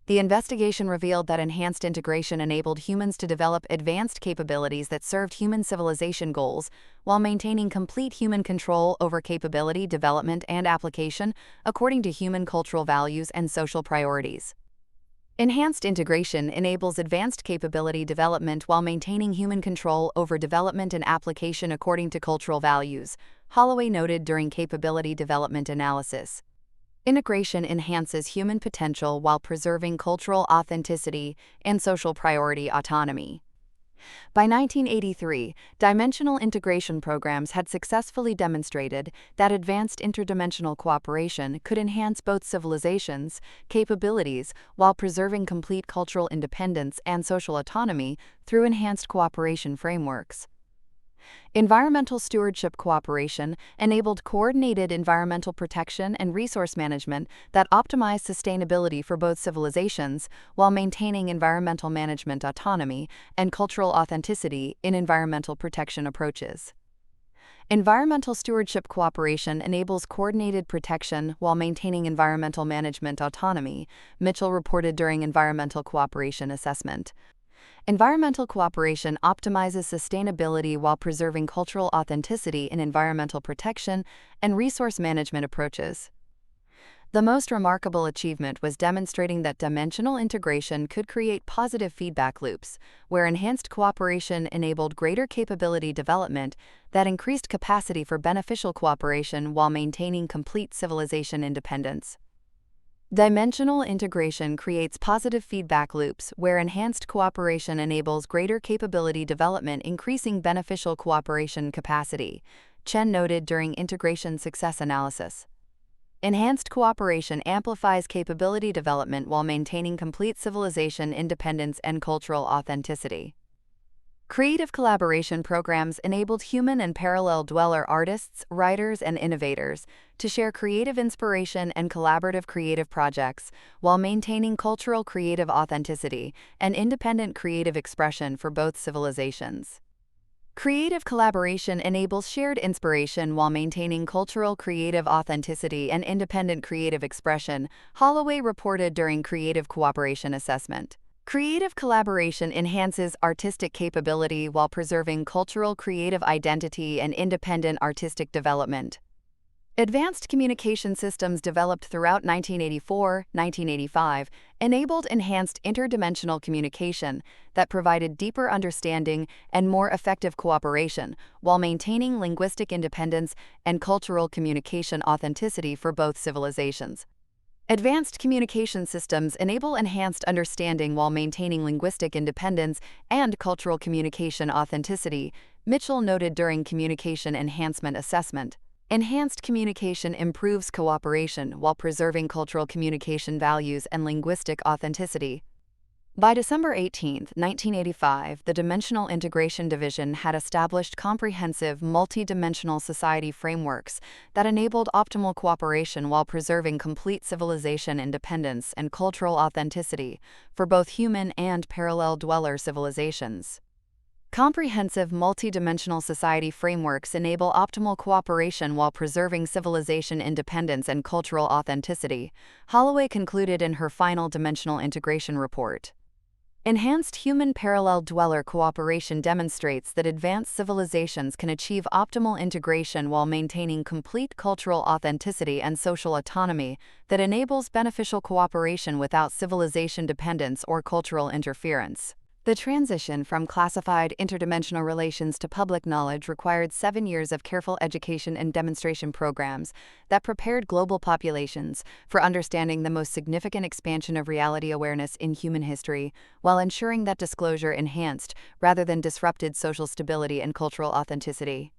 The investigation revealed that enhanced integration enabled humans to develop advanced capabilities that served human civilization goals while maintaining complete human control over capability development and application according to human cultural values and social priorities. Enhanced integration enables advanced capability development while maintaining human control over development and application according to cultural values, Holloway noted during capability development analysis. Integration enhances human potential while preserving cultural authenticity and social priority autonomy. By 1983, dimensional integration programs had successfully demonstrated that advanced interdimensional cooperation could enhance both civilizations' capabilities while preserving complete cultural independence and social autonomy through enhanced cooperation frameworks. Environmental stewardship cooperation enabled coordinated environmental protection and resource management that optimized sustainability for both civilizations while maintaining environmental management autonomy and cultural authenticity in environmental protection approaches. Environmental stewardship cooperation enables coordinated protection while maintaining environmental management autonomy, Mitchell reported during environmental cooperation assessment. Environmental cooperation optimizes sustainability while preserving cultural authenticity in environmental protection and resource management approaches. The most remarkable achievement was demonstrating that dimensional integration could create positive feedback loops, where enhanced cooperation enabled greater capability development that increased capacity for beneficial cooperation while maintaining complete civilization independence. Dimensional integration creates positive feedback loops where enhanced cooperation enables greater capability development, increasing beneficial cooperation capacity, Chen noted during integration success analysis. Enhanced cooperation amplifies capability development while maintaining complete civilization independence and cultural authenticity. Creative collaboration programs enabled human and parallel dweller artists, writers, and innovators to share creative inspiration and collaborative creative projects while maintaining cultural creative authenticity and independent creative expression for both civilizations. Creative collaboration enables shared inspiration while maintaining cultural creative authenticity and independent creative expression, Holloway reported during Creative Cooperation Assessment. Creative collaboration enhances artistic capability while preserving cultural creative identity and independent artistic development. Advanced communication systems developed throughout 1984-1985 enabled enhanced interdimensional communication that provided deeper understanding and more effective cooperation while maintaining linguistic independence and cultural communication authenticity for both civilizations. Advanced communication systems enable enhanced understanding while maintaining linguistic independence and cultural communication authenticity, Mitchell noted during Communication Enhancement Assessment. Enhanced communication improves cooperation while preserving cultural communication values and linguistic authenticity. By December 18, 1985, the Dimensional Integration Division had established comprehensive, multi-dimensional society frameworks that enabled optimal cooperation while preserving complete civilization independence and cultural authenticity for both human and parallel dweller civilizations. Comprehensive multi-dimensional society frameworks enable optimal cooperation while preserving civilization independence and cultural authenticity, Holloway concluded in her final dimensional integration report. Enhanced human parallel dweller cooperation demonstrates that advanced civilizations can achieve optimal integration while maintaining complete cultural authenticity and social autonomy that enables beneficial cooperation without civilization dependence or cultural interference. The transition from classified interdimensional relations to public knowledge required 7 years of careful education and demonstration programs that prepared global populations for understanding the most significant expansion of reality awareness in human history, while ensuring that disclosure enhanced rather than disrupted social stability and cultural authenticity.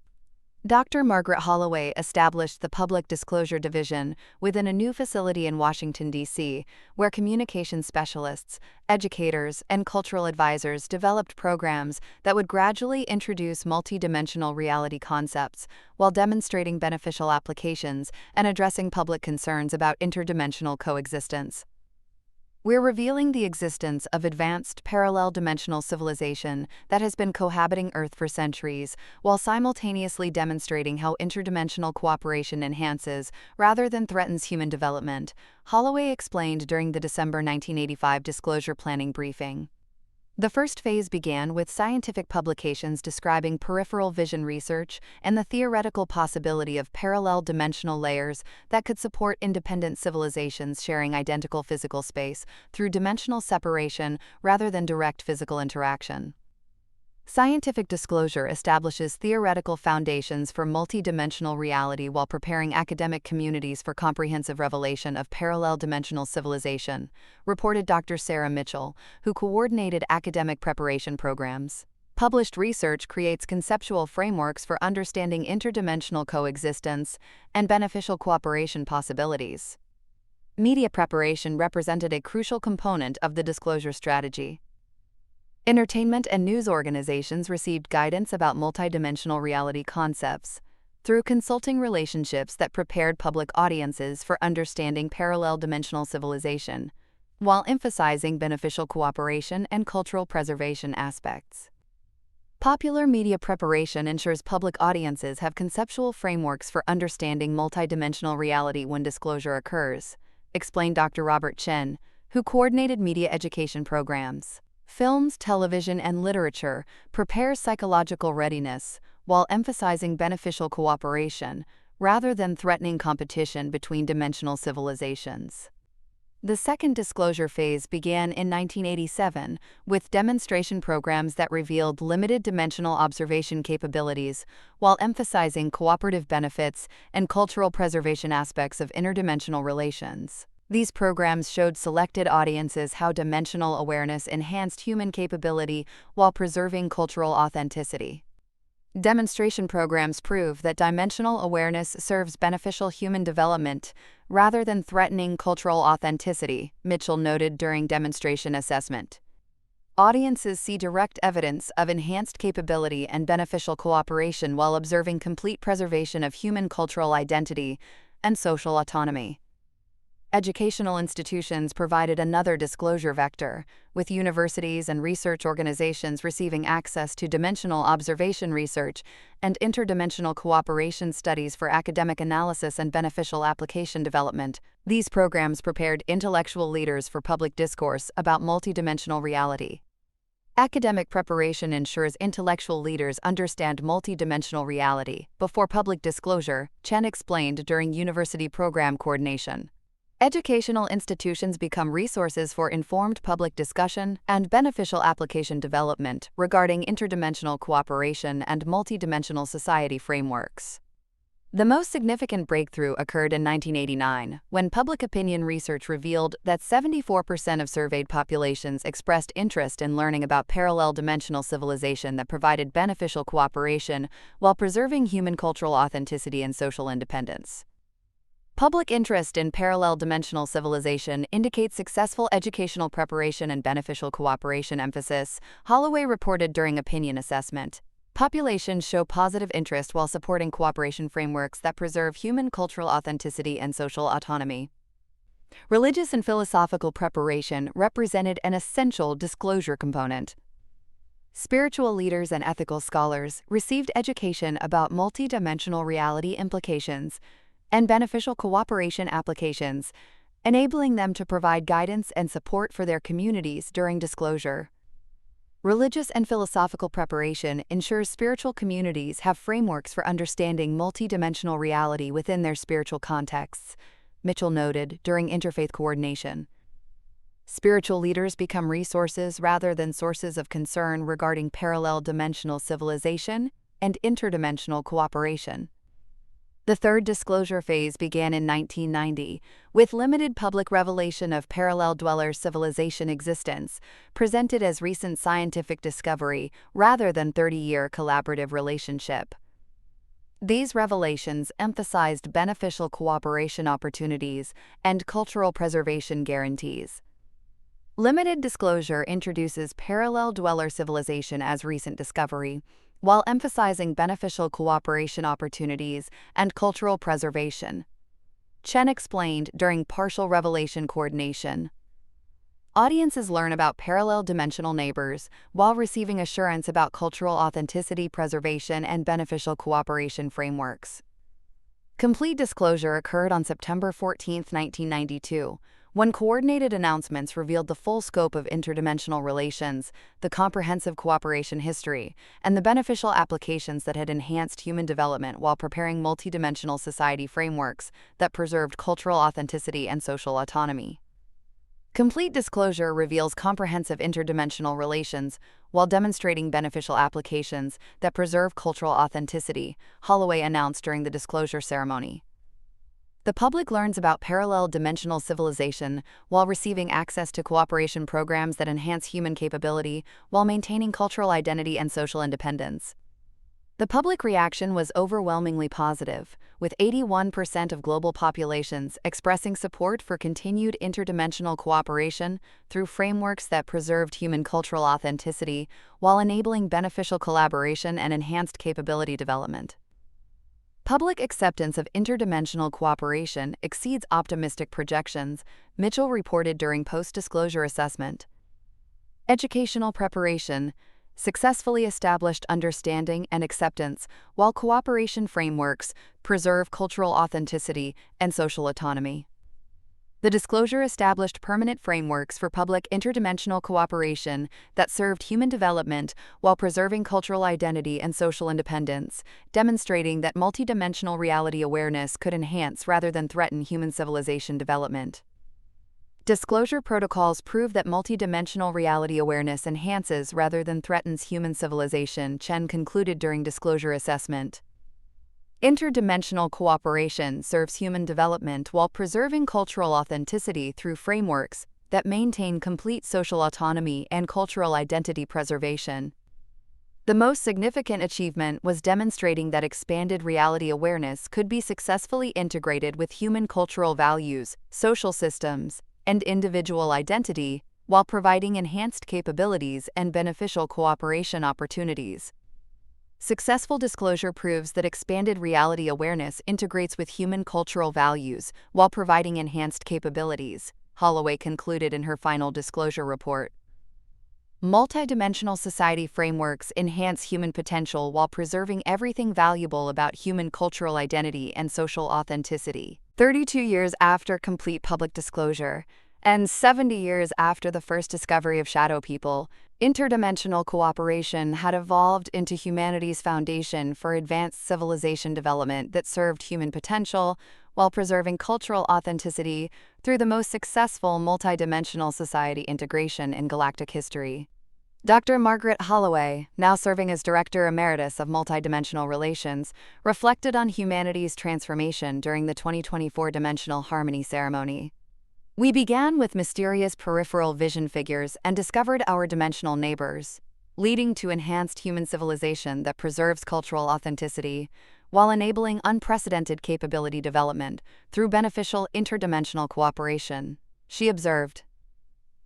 Dr. Margaret Holloway established the Public Disclosure Division within a new facility in Washington, D.C., where communication specialists, educators, and cultural advisors developed programs that would gradually introduce multidimensional reality concepts while demonstrating beneficial applications and addressing public concerns about interdimensional coexistence. We're revealing the existence of advanced parallel dimensional civilization that has been cohabiting Earth for centuries, while simultaneously demonstrating how interdimensional cooperation enhances rather than threatens human development, Holloway explained during the December 1985 disclosure planning briefing. The first phase began with scientific publications describing peripheral vision research and the theoretical possibility of parallel dimensional layers that could support independent civilizations sharing identical physical space through dimensional separation rather than direct physical interaction. Scientific disclosure establishes theoretical foundations for multidimensional reality while preparing academic communities for comprehensive revelation of parallel dimensional civilization, reported Dr. Sarah Mitchell, who coordinated academic preparation programs. Published research creates conceptual frameworks for understanding interdimensional coexistence and beneficial cooperation possibilities. Media preparation represented a crucial component of the disclosure strategy. Entertainment and news organizations received guidance about multidimensional reality concepts through consulting relationships that prepared public audiences for understanding parallel dimensional civilization, while emphasizing beneficial cooperation and cultural preservation aspects. Popular media preparation ensures public audiences have conceptual frameworks for understanding multidimensional reality when disclosure occurs, explained Dr. Robert Chen, who coordinated media education programs. Films, television, and literature prepare psychological readiness while emphasizing beneficial cooperation rather than threatening competition between dimensional civilizations. The second disclosure phase began in 1987 with demonstration programs that revealed limited dimensional observation capabilities while emphasizing cooperative benefits and cultural preservation aspects of interdimensional relations. These programs showed selected audiences how dimensional awareness enhanced human capability while preserving cultural authenticity. Demonstration programs prove that dimensional awareness serves beneficial human development rather than threatening cultural authenticity, Mitchell noted during demonstration assessment. Audiences see direct evidence of enhanced capability and beneficial cooperation while observing complete preservation of human cultural identity and social autonomy. Educational institutions provided another disclosure vector, with universities and research organizations receiving access to dimensional observation research and interdimensional cooperation studies for academic analysis and beneficial application development. These programs prepared intellectual leaders for public discourse about multidimensional reality. Academic preparation ensures intellectual leaders understand multidimensional reality before public disclosure, Chen explained during university program coordination. Educational institutions become resources for informed public discussion and beneficial application development regarding interdimensional cooperation and multidimensional society frameworks. The most significant breakthrough occurred in 1989, when public opinion research revealed that 74% of surveyed populations expressed interest in learning about parallel dimensional civilization that provided beneficial cooperation while preserving human cultural authenticity and social independence. Public interest in parallel dimensional civilization indicates successful educational preparation and beneficial cooperation emphasis, Holloway reported during opinion assessment. Populations show positive interest while supporting cooperation frameworks that preserve human cultural authenticity and social autonomy. Religious and philosophical preparation represented an essential disclosure component. Spiritual leaders and ethical scholars received education about multidimensional reality implications and beneficial cooperation applications, enabling them to provide guidance and support for their communities during disclosure. Religious and philosophical preparation ensures spiritual communities have frameworks for understanding multidimensional reality within their spiritual contexts, Mitchell noted during interfaith coordination. Spiritual leaders become resources rather than sources of concern regarding parallel dimensional civilization and interdimensional cooperation. The third disclosure phase began in 1990, with limited public revelation of parallel dweller civilization existence, presented as recent scientific discovery rather than 30-year collaborative relationship. These revelations emphasized beneficial cooperation opportunities and cultural preservation guarantees. Limited disclosure introduces parallel dweller civilization as recent discovery, while emphasizing beneficial cooperation opportunities and cultural preservation. Chen explained during partial revelation coordination. Audiences learn about parallel dimensional neighbors while receiving assurance about cultural authenticity, preservation, and beneficial cooperation frameworks. Complete disclosure occurred on September 14, 1992, when coordinated announcements revealed the full scope of interdimensional relations, the comprehensive cooperation history, and the beneficial applications that had enhanced human development while preparing multidimensional society frameworks that preserved cultural authenticity and social autonomy. Complete disclosure reveals comprehensive interdimensional relations while demonstrating beneficial applications that preserve cultural authenticity, Holloway announced during the disclosure ceremony. The public learns about parallel dimensional civilization while receiving access to cooperation programs that enhance human capability while maintaining cultural identity and social independence. The public reaction was overwhelmingly positive, with 81% of global populations expressing support for continued interdimensional cooperation through frameworks that preserved human cultural authenticity while enabling beneficial collaboration and enhanced capability development. Public acceptance of interdimensional cooperation exceeds optimistic projections, Mitchell reported during post-disclosure assessment. Educational preparation successfully established understanding and acceptance, while cooperation frameworks preserve cultural authenticity and social autonomy. The disclosure established permanent frameworks for public interdimensional cooperation that served human development while preserving cultural identity and social independence, demonstrating that multidimensional reality awareness could enhance rather than threaten human civilization development. Disclosure protocols prove that multidimensional reality awareness enhances rather than threatens human civilization, Chen concluded during disclosure assessment. Interdimensional cooperation serves human development while preserving cultural authenticity through frameworks that maintain complete social autonomy and cultural identity preservation. The most significant achievement was demonstrating that expanded reality awareness could be successfully integrated with human cultural values, social systems, and individual identity, while providing enhanced capabilities and beneficial cooperation opportunities. Successful disclosure proves that expanded reality awareness integrates with human cultural values while providing enhanced capabilities, Holloway concluded in her final disclosure report. Multidimensional society frameworks enhance human potential while preserving everything valuable about human cultural identity and social authenticity. 32 years after complete public disclosure, and 70 years after the first discovery of shadow people, interdimensional cooperation had evolved into humanity's foundation for advanced civilization development that served human potential while preserving cultural authenticity through the most successful multidimensional society integration in galactic history. Dr. Margaret Holloway, now serving as Director Emeritus of Multidimensional Relations, reflected on humanity's transformation during the 2024 Dimensional Harmony Ceremony. We began with mysterious peripheral vision figures and discovered our dimensional neighbors, leading to enhanced human civilization that preserves cultural authenticity, while enabling unprecedented capability development through beneficial interdimensional cooperation, she observed.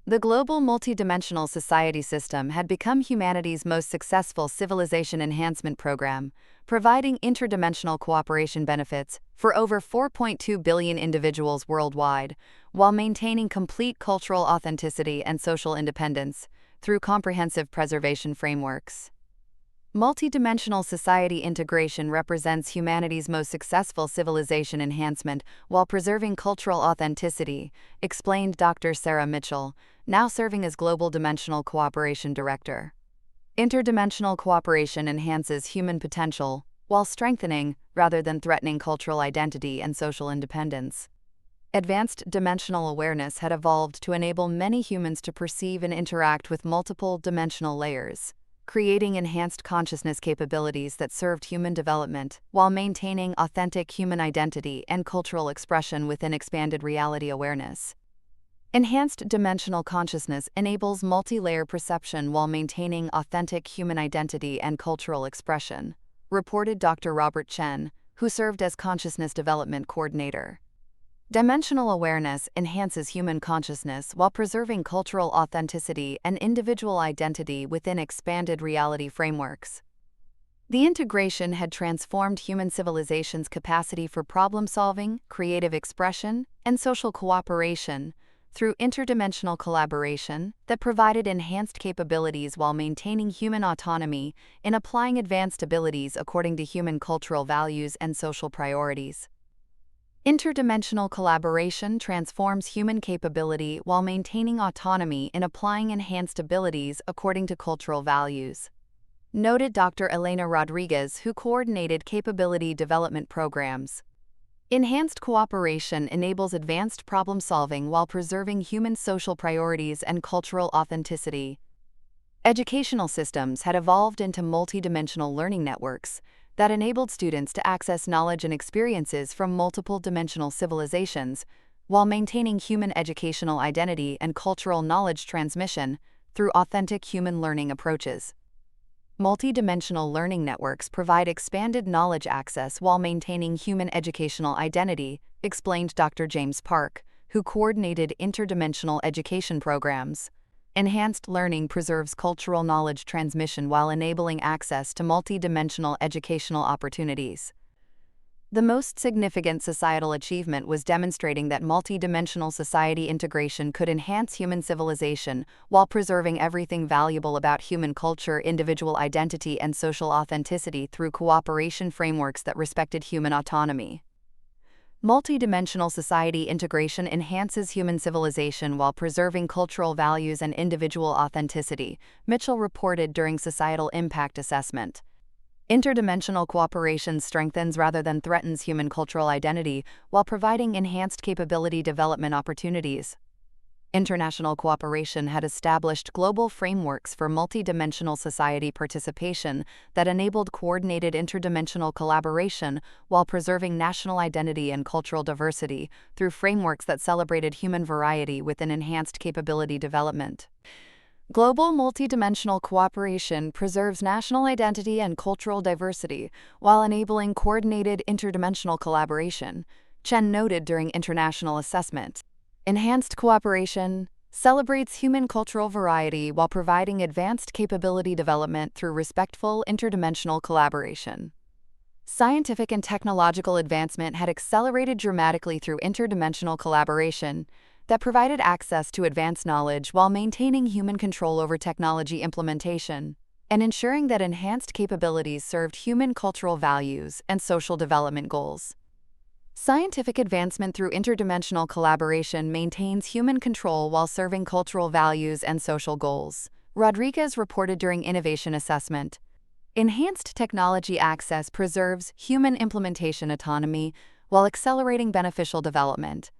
The global multidimensional society system had become humanity's most successful civilization enhancement program, providing interdimensional cooperation benefits for over 4.2 billion individuals worldwide, while maintaining complete cultural authenticity and social independence through comprehensive preservation frameworks. Multidimensional society integration represents humanity's most successful civilization enhancement while preserving cultural authenticity, explained Dr. Sarah Mitchell, now serving as Global Dimensional Cooperation Director. Interdimensional cooperation enhances human potential while strengthening, rather than threatening, cultural identity and social independence. Advanced dimensional awareness had evolved to enable many humans to perceive and interact with multiple dimensional layers, creating enhanced consciousness capabilities that served human development while maintaining authentic human identity and cultural expression within expanded reality awareness. Enhanced dimensional consciousness enables multi-layer perception while maintaining authentic human identity and cultural expression, reported Dr. Robert Chen, who served as Consciousness Development Coordinator. Dimensional awareness enhances human consciousness while preserving cultural authenticity and individual identity within expanded reality frameworks. The integration had transformed human civilization's capacity for problem-solving, creative expression, and social cooperation through interdimensional collaboration that provided enhanced capabilities while maintaining human autonomy in applying advanced abilities according to human cultural values and social priorities. Interdimensional collaboration transforms human capability while maintaining autonomy in applying enhanced abilities according to cultural values, noted Dr. Elena Rodriguez, who coordinated capability development programs. Enhanced cooperation enables advanced problem-solving while preserving human social priorities and cultural authenticity. Educational systems had evolved into multidimensional learning networks that enabled students to access knowledge and experiences from multiple dimensional civilizations while maintaining human educational identity and cultural knowledge transmission through authentic human learning approaches. Multidimensional learning networks provide expanded knowledge access while maintaining human educational identity, explained Dr. James Park, who coordinated interdimensional education programs. Enhanced learning preserves cultural knowledge transmission while enabling access to multidimensional educational opportunities. The most significant societal achievement was demonstrating that multidimensional society integration could enhance human civilization while preserving everything valuable about human culture, individual identity, and social authenticity through cooperation frameworks that respected human autonomy. Multidimensional society integration enhances human civilization while preserving cultural values and individual authenticity, Mitchell reported during Societal Impact Assessment. Interdimensional cooperation strengthens rather than threatens human cultural identity while providing enhanced capability development opportunities. International cooperation had established global frameworks for multidimensional society participation that enabled coordinated interdimensional collaboration while preserving national identity and cultural diversity through frameworks that celebrated human variety with an enhanced capability development. Global multidimensional cooperation preserves national identity and cultural diversity while enabling coordinated interdimensional collaboration, Chen noted during international assessment. Enhanced cooperation celebrates human cultural variety while providing advanced capability development through respectful interdimensional collaboration. Scientific and technological advancement had accelerated dramatically through interdimensional collaboration that provided access to advanced knowledge while maintaining human control over technology implementation and ensuring that enhanced capabilities served human cultural values and social development goals. Scientific advancement through interdimensional collaboration maintains human control while serving cultural values and social goals, Rodriguez reported during innovation assessment. Enhanced technology access preserves human implementation autonomy while accelerating beneficial development.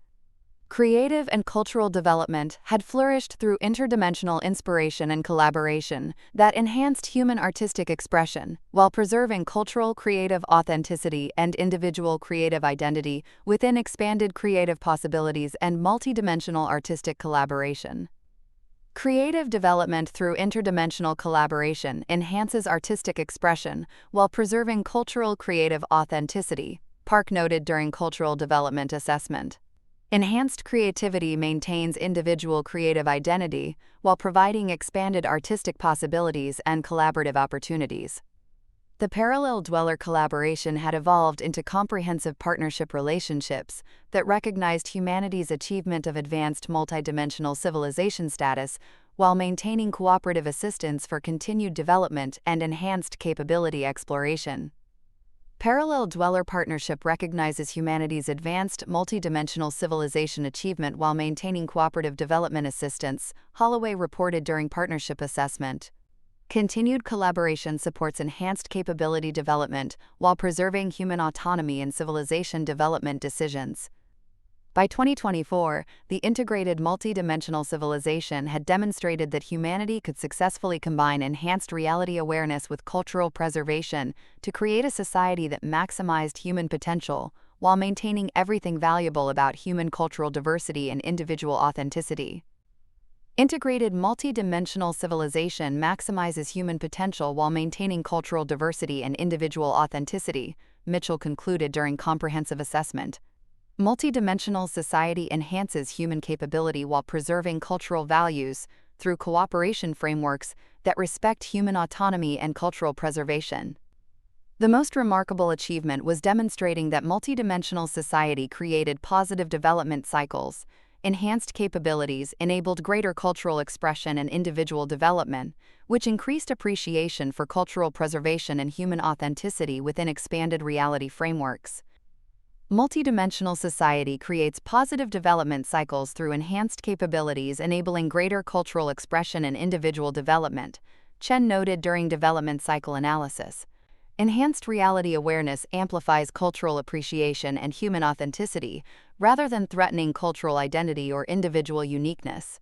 Creative and cultural development had flourished through interdimensional inspiration and collaboration that enhanced human artistic expression while preserving cultural creative authenticity and individual creative identity within expanded creative possibilities and multidimensional artistic collaboration. Creative development through interdimensional collaboration enhances artistic expression while preserving cultural creative authenticity, Park noted during cultural development assessment. Enhanced creativity maintains individual creative identity while providing expanded artistic possibilities and collaborative opportunities. The parallel dweller collaboration had evolved into comprehensive partnership relationships that recognized humanity's achievement of advanced multidimensional civilization status while maintaining cooperative assistance for continued development and enhanced capability exploration. Parallel Dweller Partnership recognizes humanity's advanced multidimensional civilization achievement while maintaining cooperative development assistance, Holloway reported during partnership assessment. Continued collaboration supports enhanced capability development while preserving human autonomy in civilization development decisions. By 2024, the integrated multidimensional civilization had demonstrated that humanity could successfully combine enhanced reality awareness with cultural preservation to create a society that maximized human potential while maintaining everything valuable about human cultural diversity and individual authenticity. Integrated multidimensional civilization maximizes human potential while maintaining cultural diversity and individual authenticity, Mitchell concluded during comprehensive assessment. Multidimensional society enhances human capability while preserving cultural values through cooperation frameworks that respect human autonomy and cultural preservation. The most remarkable achievement was demonstrating that multidimensional society created positive development cycles, enhanced capabilities, enabled greater cultural expression and individual development, which increased appreciation for cultural preservation and human authenticity within expanded reality frameworks. Multidimensional society creates positive development cycles through enhanced capabilities enabling greater cultural expression and individual development, Chen noted during development cycle analysis. Enhanced reality awareness amplifies cultural appreciation and human authenticity, rather than threatening cultural identity or individual uniqueness.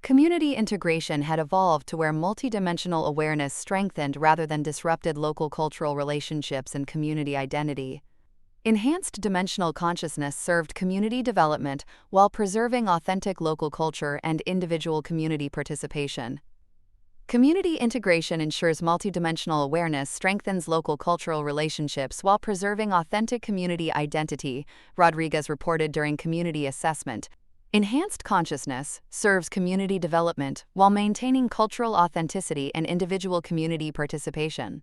Community integration had evolved to where multidimensional awareness strengthened rather than disrupted local cultural relationships and community identity. Enhanced dimensional consciousness served community development while preserving authentic local culture and individual community participation. Community integration ensures multidimensional awareness strengthens local cultural relationships while preserving authentic community identity, Rodriguez reported during community assessment. Enhanced consciousness serves community development while maintaining cultural authenticity and individual community participation.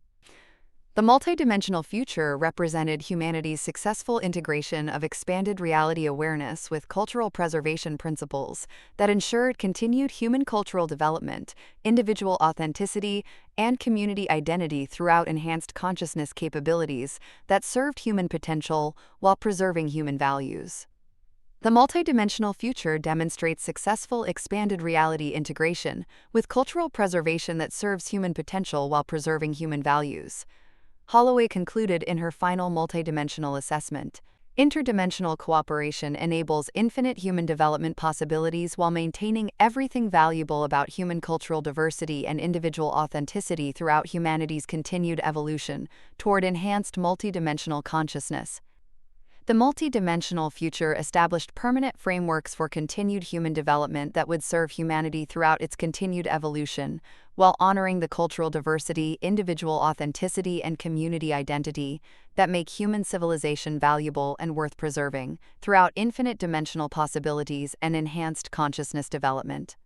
The multidimensional future represented humanity's successful integration of expanded reality awareness with cultural preservation principles that ensured continued human cultural development, individual authenticity, and community identity throughout enhanced consciousness capabilities that served human potential while preserving human values. The multidimensional future demonstrates successful expanded reality integration with cultural preservation that serves human potential while preserving human values. Holloway concluded in her final multidimensional assessment. Interdimensional cooperation enables infinite human development possibilities while maintaining everything valuable about human cultural diversity and individual authenticity throughout humanity's continued evolution toward enhanced multidimensional consciousness. The multidimensional future established permanent frameworks for continued human development that would serve humanity throughout its continued evolution, while honoring the cultural diversity, individual authenticity, and community identity that make human civilization valuable and worth preserving throughout infinite dimensional possibilities and enhanced consciousness development.